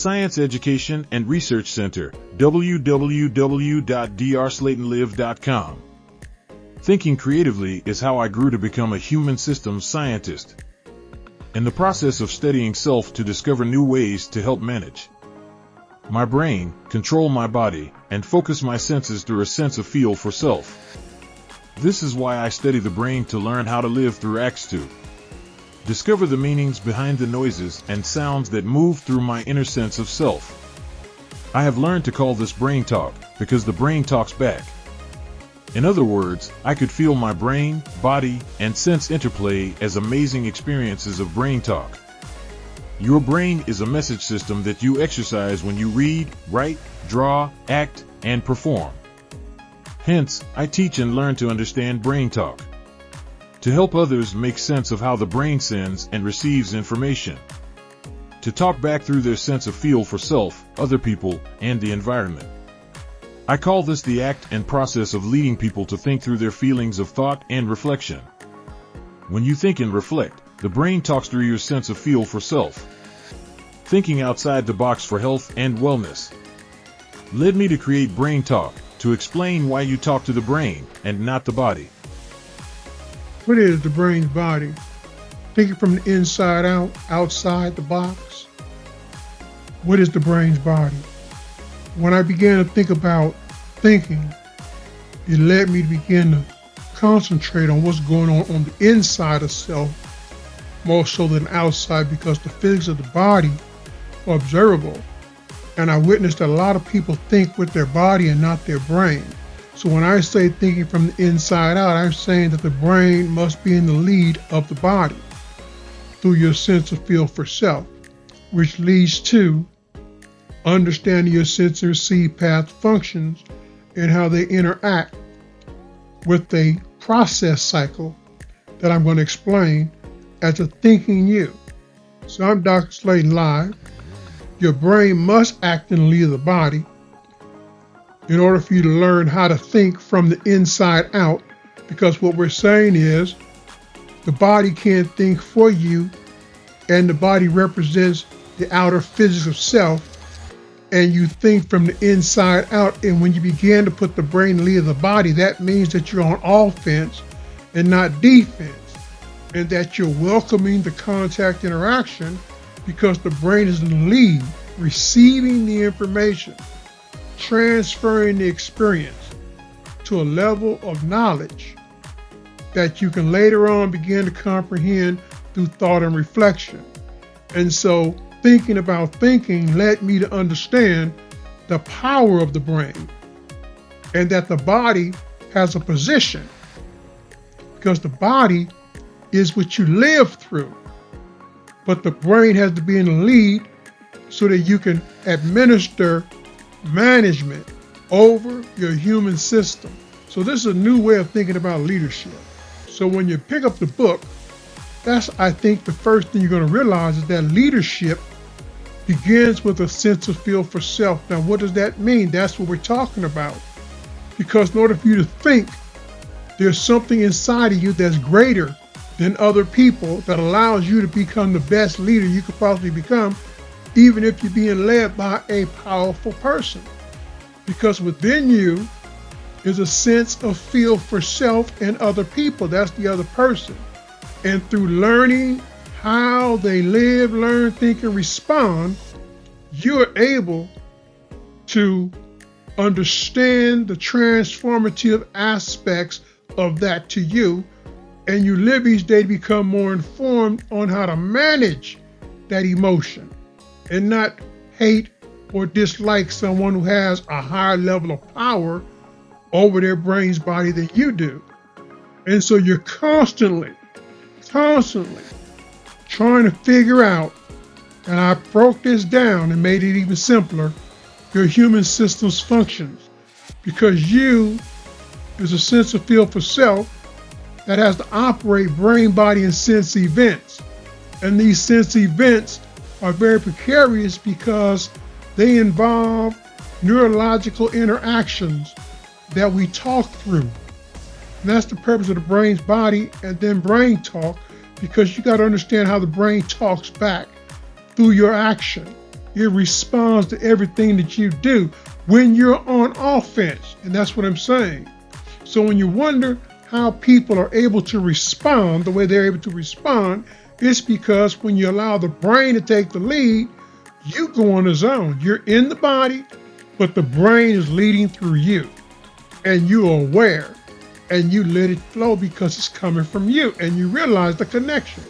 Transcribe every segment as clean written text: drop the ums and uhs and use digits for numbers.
Science Education and Research Center, www.drslatonlive.com. Thinking creatively is how I grew to become a human systems scientist. In the process of studying self to discover new ways to help manage my brain, control my body, and focus my senses through a sense of feel for self. This is why I study the brain, to learn how to live through acts, to discover the meanings behind the noises and sounds that move through my inner sense of self. I have learned to call this brain talk, because the brain talks back. In other words, I could feel my brain, body, and sense interplay as amazing experiences of brain talk. Your brain is a message system that you exercise when you read, write, draw, act, and perform. Hence, I teach and learn to understand brain talk, to help others make sense of how the brain sends and receives information, to talk back through their sense of feel for self, other people, and the environment. I call this the act and process of leading people to think through their feelings of thought and reflection. When you think and reflect, the brain talks through your sense of feel for self. Thinking outside the box for health and wellness led me to create Brain Talk, to explain why you talk to the brain and not the body. What is the brain's body? Thinking from the inside out, outside the box. What is the brain's body? When I began to think about thinking, it led me to begin to concentrate on what's going on the inside of self, more so than outside, because the physics of the body are observable. And I witnessed that a lot of people think with their body and not their brain. So when I say thinking from the inside out, I'm saying that the brain must be in the lead of the body through your sense of feel for self, which leads to understanding your sense and receive path functions and how they interact with a process cycle that I'm going to explain as a thinking you. So I'm Dr. Slaton Live. Your brain must act in the lead of the body in order for you to learn how to think from the inside out, because what we're saying is the body can't think for you, and the body represents the outer physics of self, and you think from the inside out. And when you begin to put the brain in the lead of the body, that means that you're on offense and not defense, and that you're welcoming the contact interaction because the brain is in the lead, receiving the information, transferring the experience to a level of knowledge that you can later on begin to comprehend through thought and reflection. And so thinking about thinking led me to understand the power of the brain, and that the body has a position, because the body is what you live through. But the brain has to be in the lead so that you can administer management over your human system. So this is a new way of thinking about leadership. So when you pick up the book, that's, I think, the first thing you're going to realize is that leadership begins with a sense of feel for self. Now, what does that mean? That's what we're talking about. Because in order for you to think, there's something inside of you that's greater than other people that allows you to become the best leader you could possibly become, even if you're being led by a powerful person. Because within you is a sense of feel for self and other people. That's the other person. And through learning how they live, learn, think, and respond, you're able to understand the transformative aspects of that to you, and you live each day to become more informed on how to manage that emotion and not hate or dislike someone who has a higher level of power over their brain's body than you do. And so you're constantly trying to figure out, and I broke this down and made it even simpler, your human system's functions, because you is a sense of feel for self that has to operate brain, body, and sense events. And these sense events are very precarious because they involve neurological interactions that we talk through. And that's the purpose of the brain's body and then brain talk, because you got to understand how the brain talks back through your action. It responds to everything that you do when you're on offense. And that's what I'm saying. So when you wonder how people are able to respond the way they're able to respond, it's because when you allow the brain to take the lead, you go on a zone. You're in the body, but the brain is leading through you. And you're aware. And you let it flow because it's coming from you. And you realize the connection,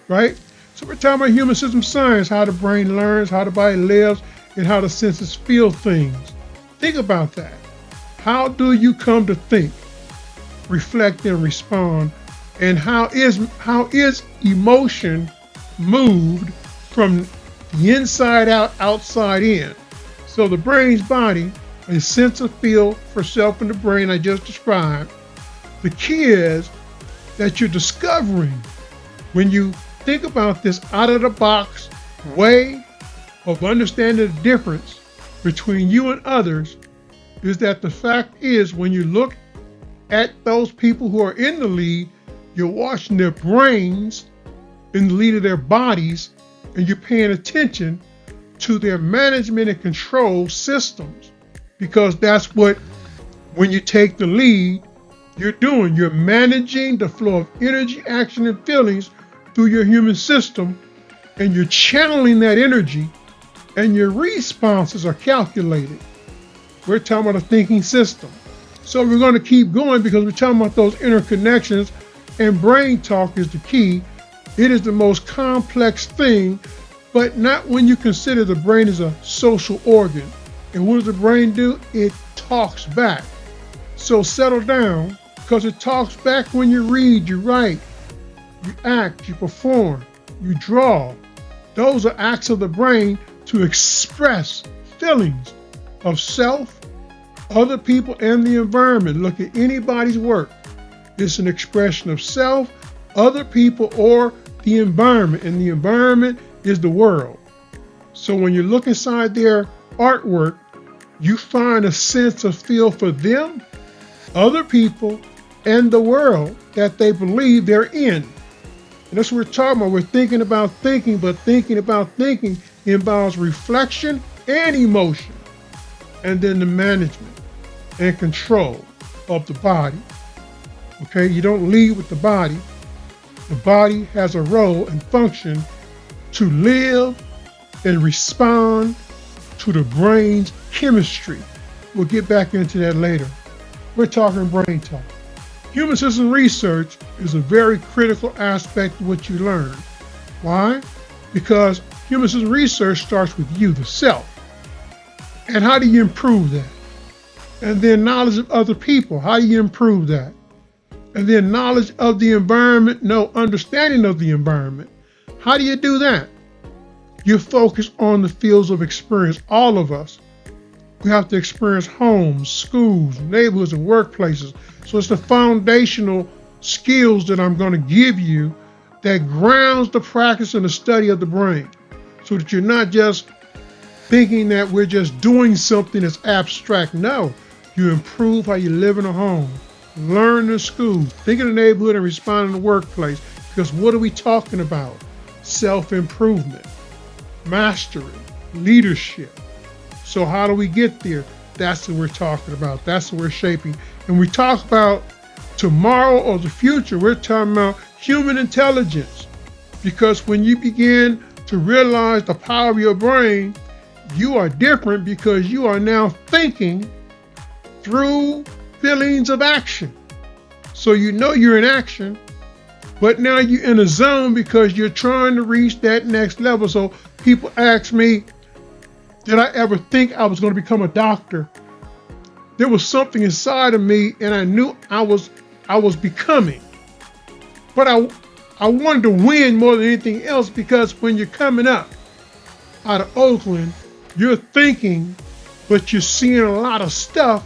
right? So we're talking about human system science, how the brain learns, how the body lives, and how the senses feel things. Think about that. How do you come to think, reflect, and respond? And how is emotion moved from the inside out, outside in? So the brain's body, a sense of feel for self in the brain I just described. The key is that you're discovering when you think about this out of the box way of understanding the difference between you and others, is that the fact is when you look at those people who are in the lead, you're watching their brains in the lead of their bodies, and you're paying attention to their management and control systems, because that's what, when you take the lead, you're doing. You're managing the flow of energy, action, and feelings through your human system, and you're channeling that energy, and your responses are calculated. We're talking about a thinking system. So we're going to keep going because we're talking about those interconnections, and brain talk is the key. It is the most complex thing, but not when you consider the brain as a social organ. And what does the brain do? It talks back. So settle down, because it talks back when you read, you write, you act, you perform, you draw. Those are acts of the brain to express feelings of self, other people, and the environment. Look at anybody's work. It's an expression of self, other people, or the environment. And the environment is the world. So when you look inside their artwork, you find a sense of feel for them, other people, and the world that they believe they're in. And that's what we're talking about. We're thinking about thinking, but thinking about thinking involves reflection and emotion, and then the management and control of the body. Okay, you don't lead with the body. The body has a role and function to live and respond to the brain's chemistry. We'll get back into that later. We're talking brain talk. Human system research is a very critical aspect of what you learn. Why? Because human system research starts with you, the self. And how do you improve that? And then knowledge of other people. How do you improve that? And then knowledge of the environment, understanding of the environment. How do you do that? You focus on the fields of experience. All of us. We have to experience homes, schools, neighborhoods, and workplaces. So it's the foundational skills that I'm going to give you that grounds the practice and the study of the brain, so that you're not just thinking that we're just doing something that's abstract. No, you improve how you live in a home, learn in school, think in the neighborhood, and respond in the workplace. Because what are we talking about? Self-improvement, mastery, leadership. So how do we get there? That's what we're talking about. That's what we're shaping. And we talk about tomorrow or the future, we're talking about human intelligence. Because when you begin to realize the power of your brain, you are different because you are now thinking through feelings of action. So you know you're in action, but now you're in a zone because you're trying to reach that next level. So people ask me, did I ever think I was going to become a doctor? There was something inside of me, and I knew I was becoming. But I wanted to win more than anything else, because when you're coming up out of Oakland, you're thinking, but you're seeing a lot of stuff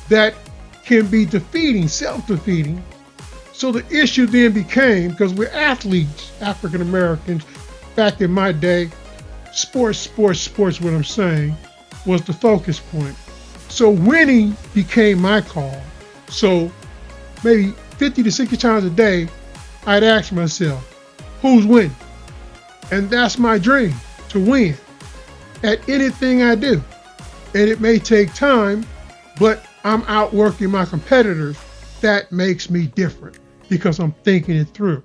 that can be defeating, self-defeating. So the issue then became, because we're athletes, African Americans, back in my day, sports, what I'm saying, was the focus point. So winning became my call. So maybe 50 to 60 times a day, I'd ask myself, who's winning? And that's my dream, to win. at anything I do. And it may take time, but I'm outworking my competitors. That makes me different because I'm thinking it through.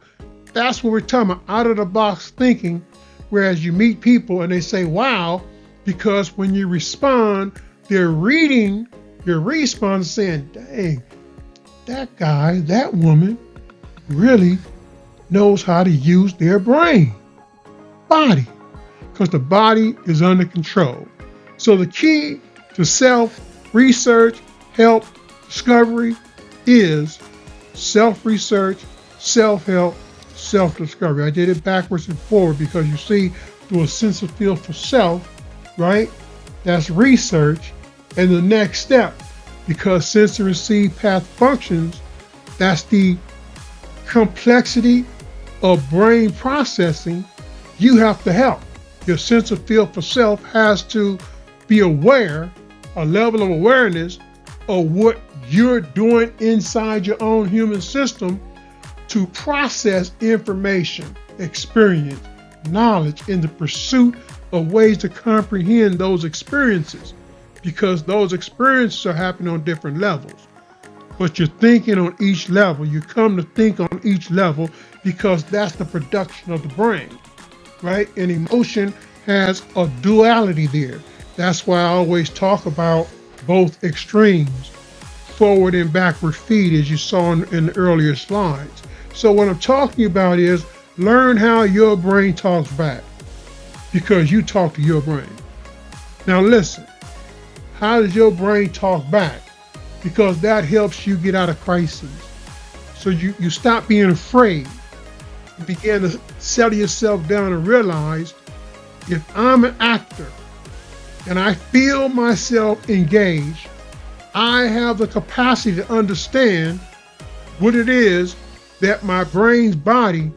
That's what we're talking about, out of the box thinking, whereas you meet people and they say, wow, because when you respond, they're reading your response saying, dang, that guy, that woman really knows how to use their brain, body, because the body is under control. So the key to self-research, help, discovery is self-research, self-help, self-discovery. I did it backwards and forward because you see, through a sense of feel for self, right? That's research. And the next step, because sense and receive path functions, that's the complexity of brain processing, you have to help. Your sense of feel for self has to be aware, a level of awareness of what you're doing inside your own human system to process information, experience, knowledge in the pursuit of ways to comprehend those experiences, because those experiences are happening on different levels. But you're thinking on each level. You come to think on each level because that's the production of the brain, right? And emotion has a duality there. That's why I always talk about both extremes, forward and backward feed, as you saw in the earlier slides. So what I'm talking about is learn how your brain talks back, because you talk to your brain. Now listen, how does your brain talk back? Because that helps you get out of crises. So you stop being afraid and begin to settle yourself down and realize, if I'm an actor and I feel myself engaged, I have the capacity to understand what it is that my brain's body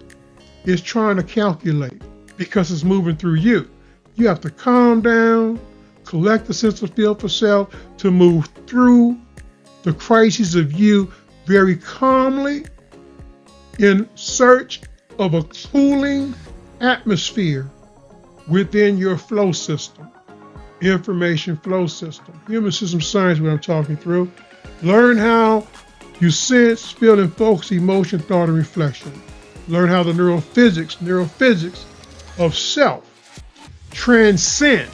is trying to calculate, because it's moving through you. You have to calm down, collect the sense of feel for self to move through the crises of you very calmly in search of a cooling atmosphere within your flow system, information flow system. Human system science, what I'm talking through. Learn how you sense, feel, and focus emotion, thought, and reflection. Learn how the neurophysics of self transcend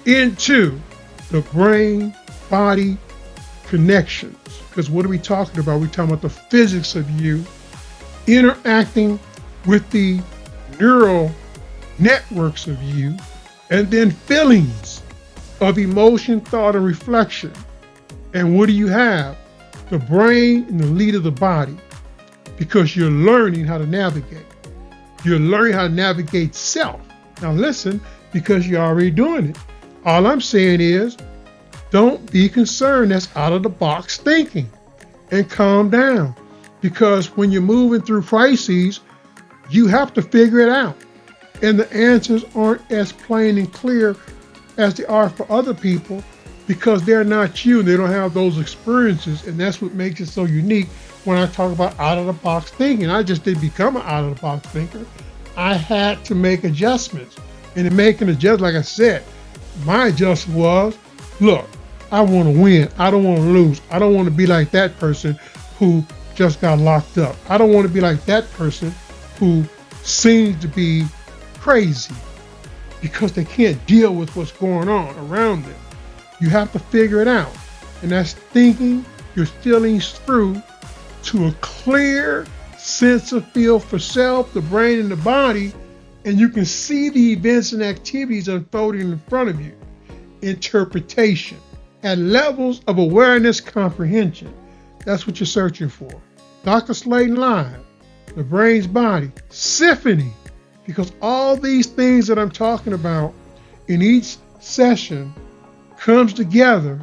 into the brain-body connections. Because what are we talking about? We're talking about the physics of you interacting with the neural networks of you, and then feelings of emotion, thought, and reflection. And what do you have? The brain in the lead of the body, because you're learning how to navigate. You're learning how to navigate self. Now listen, because you're already doing it. All I'm saying is, don't be concerned. That's out of the box thinking, and calm down. Because when you're moving through crises, you have to figure it out. And the answers aren't as plain and clear as they are for other people, because they're not you and they don't have those experiences. And that's what makes it so unique when I talk about out of the box thinking. I just didn't become an out of the box thinker. I had to make adjustments. And in making adjustments, like I said, my adjustment was, look, I want to win. I don't want to lose. I don't want to be like that person who just got locked up. I don't want to be like that person who seems to be crazy because they can't deal with what's going on around them. You have to figure it out. And that's thinking your feelings through to a clear sense of feel for self, the brain and the body, and you can see the events and activities unfolding in front of you. Interpretation at levels of awareness comprehension. That's what you're searching for. Dr. Slaton Live, the brain's body, symphony, because all these things that I'm talking about in each session comes together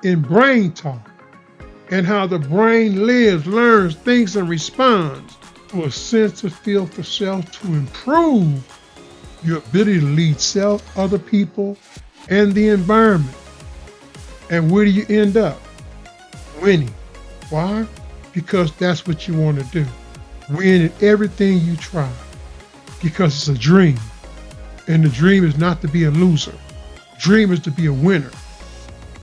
in brain talk, and how the brain lives, learns, thinks, and responds to a sense of feel for self to improve your ability to lead self, other people, and the environment. And where do you end up? Winning. Why? Because that's what you want to do. Win at everything you try. Because it's a dream. And the dream is not to be a loser. Dream is to be a winner.